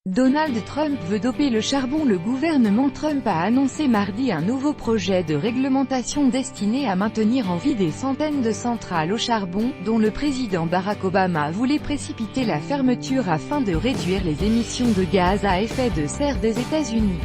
Donald Trump veut doper le charbon. Le gouvernement Trump a annoncé mardi un nouveau projet de réglementation destiné à maintenir en vie des centaines de centrales au charbon, dont le président Barack Obama voulait précipiter la fermeture afin de réduire les émissions de gaz à effet de serre des États-Unis.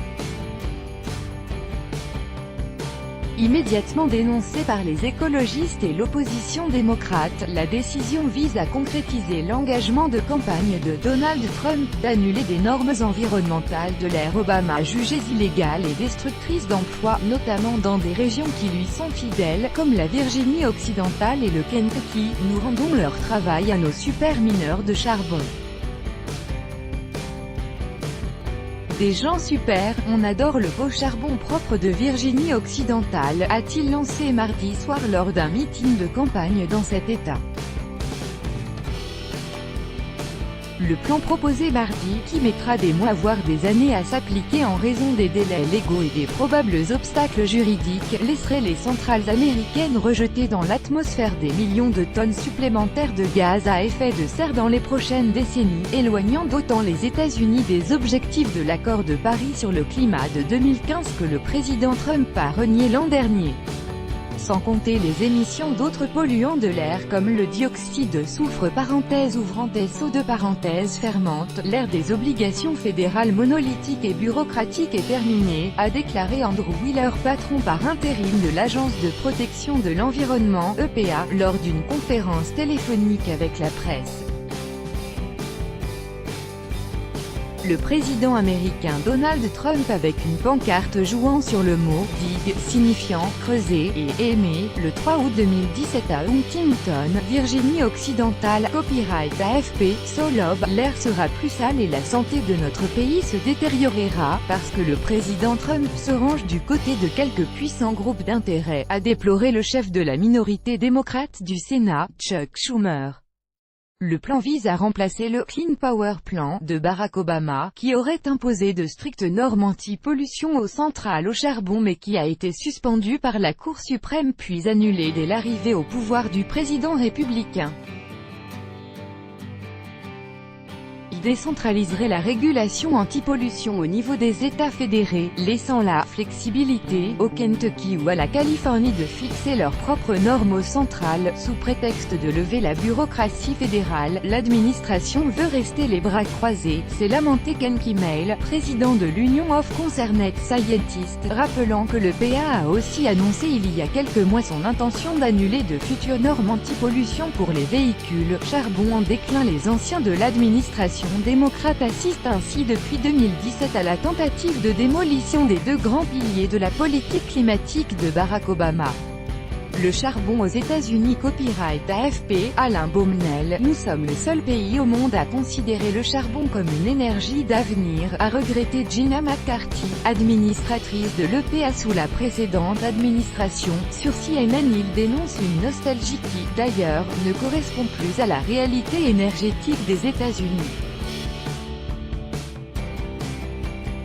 Immédiatement dénoncée par les écologistes et l'opposition démocrate, la décision vise à concrétiser l'engagement de campagne de Donald Trump d'annuler des normes environnementales de l'ère Obama jugées illégales et destructrices d'emplois, notamment dans des régions qui lui sont fidèles, comme la Virginie occidentale et le Kentucky. Nous rendons leur travail à nos super mineurs de charbon. Des gens super, on adore le beau charbon propre de Virginie occidentale, a-t-il lancé mardi soir lors d'un meeting de campagne dans cet État. Le plan proposé mardi, qui mettra des mois voire des années à s'appliquer en raison des délais légaux et des probables obstacles juridiques, laisserait les centrales américaines rejeter dans l'atmosphère des millions de tonnes supplémentaires de gaz à effet de serre dans les prochaines décennies, éloignant d'autant les États-Unis des objectifs de l'accord de Paris sur le climat de 2015 que le président Trump a renié l'an dernier. Sans compter les émissions d'autres polluants de l'air comme le dioxyde de soufre ouvrant SO fermante, l'ère des obligations fédérales monolithiques et bureaucratiques est terminée, a déclaré Andrew Wheeler, patron par intérim de l'Agence de protection de l'environnement (EPA), lors d'une conférence téléphonique avec la presse. Le président américain Donald Trump avec une pancarte jouant sur le mot « dig » signifiant « creuser » et « aimer » le 3 août 2017 à Huntington, Virginie occidentale, copyright AFP, Solob, l'air sera plus sale et la santé de notre pays se détériorera, parce que le président Trump se range du côté de quelques puissants groupes d'intérêt, a déploré le chef de la minorité démocrate du Sénat, Chuck Schumer. Le plan vise à remplacer le Clean Power Plan de Barack Obama, qui aurait imposé de strictes normes anti-pollution aux centrales au charbon mais qui a été suspendu par la Cour suprême puis annulé dès l'arrivée au pouvoir du président républicain. Il décentraliserait la régulation anti-pollution au niveau des États fédérés, laissant la flexibilité au Kentucky ou à la Californie de fixer leurs propres normes aux centrales, sous prétexte de lever la bureaucratie fédérale. L'administration veut rester les bras croisés, s'est lamenté Ken Kimmel, président de l'Union of Concerned Scientists, rappelant que le PA a aussi annoncé il y a quelques mois son intention d'annuler de futures normes anti-pollution pour les véhicules charbon en déclin. Les anciens de l'administration démocrate assistent ainsi depuis 2017 à la tentative de démolition des deux grands piliers de la politique climatique de Barack Obama. Le charbon aux États-Unis. Copyright AFP, Alain Baumnel. Nous sommes le seul pays au monde à considérer le charbon comme une énergie d'avenir, a regretté Gina McCarthy, administratrice de l'EPA sous la précédente administration. Sur CNN, il dénonce une nostalgie qui, d'ailleurs, ne correspond plus à la réalité énergétique des États-Unis.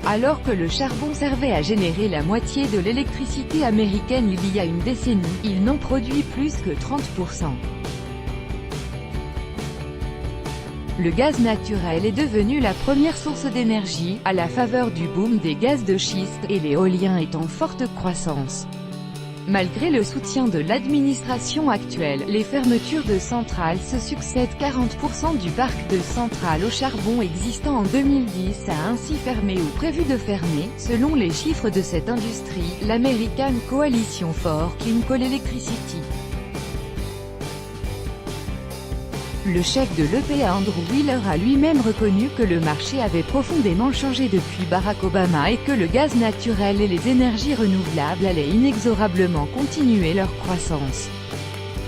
Alors que le charbon servait à générer la moitié de l'électricité américaine il y a une décennie, il n'en produit plus que 30%. Le gaz naturel est devenu la première source d'énergie, à la faveur du boom des gaz de schiste, et l'éolien est en forte croissance. Malgré le soutien de l'administration actuelle, les fermetures de centrales se succèdent. 40% du parc de centrales au charbon existant en 2010 a ainsi fermé ou prévu de fermer, selon les chiffres de cette industrie, l'American Coalition for Clean Coal Electricity. Le chef de l'EPA Andrew Wheeler a lui-même reconnu que le marché avait profondément changé depuis Barack Obama et que le gaz naturel et les énergies renouvelables allaient inexorablement continuer leur croissance.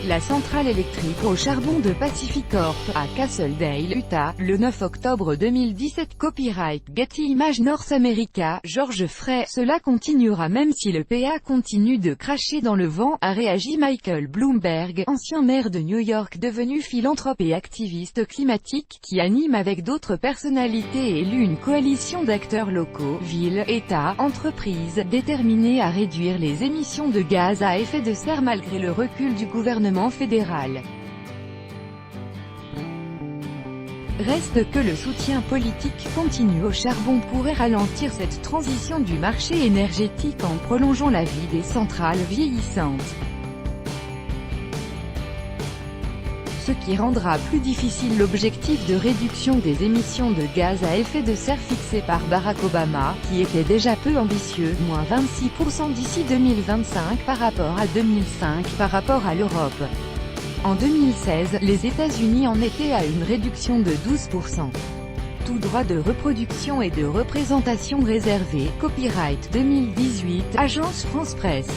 La centrale électrique au charbon de PacifiCorp, à Castle-Dale, Utah, le 9 octobre 2017. Copyright Getty Images North America, George Frey. Cela continuera même si le PA continue de cracher dans le vent, a réagi Michael Bloomberg, ancien maire de New York devenu philanthrope et activiste climatique, qui anime avec d'autres personnalités élues une coalition d'acteurs locaux, villes, États, entreprises, déterminés à réduire les émissions de gaz à effet de serre malgré le recul du gouvernement fédéral. Reste que le soutien politique continu au charbon pourrait ralentir cette transition du marché énergétique en prolongeant la vie des centrales vieillissantes. Ce qui rendra plus difficile l'objectif de réduction des émissions de gaz à effet de serre fixé par Barack Obama, qui était déjà peu ambitieux, moins 26% d'ici 2025 par rapport à 2005 par rapport à l'Europe. En 2016, les États-Unis en étaient à une réduction de 12%. Tout droit de reproduction et de représentation réservé, copyright 2018, Agence France Presse.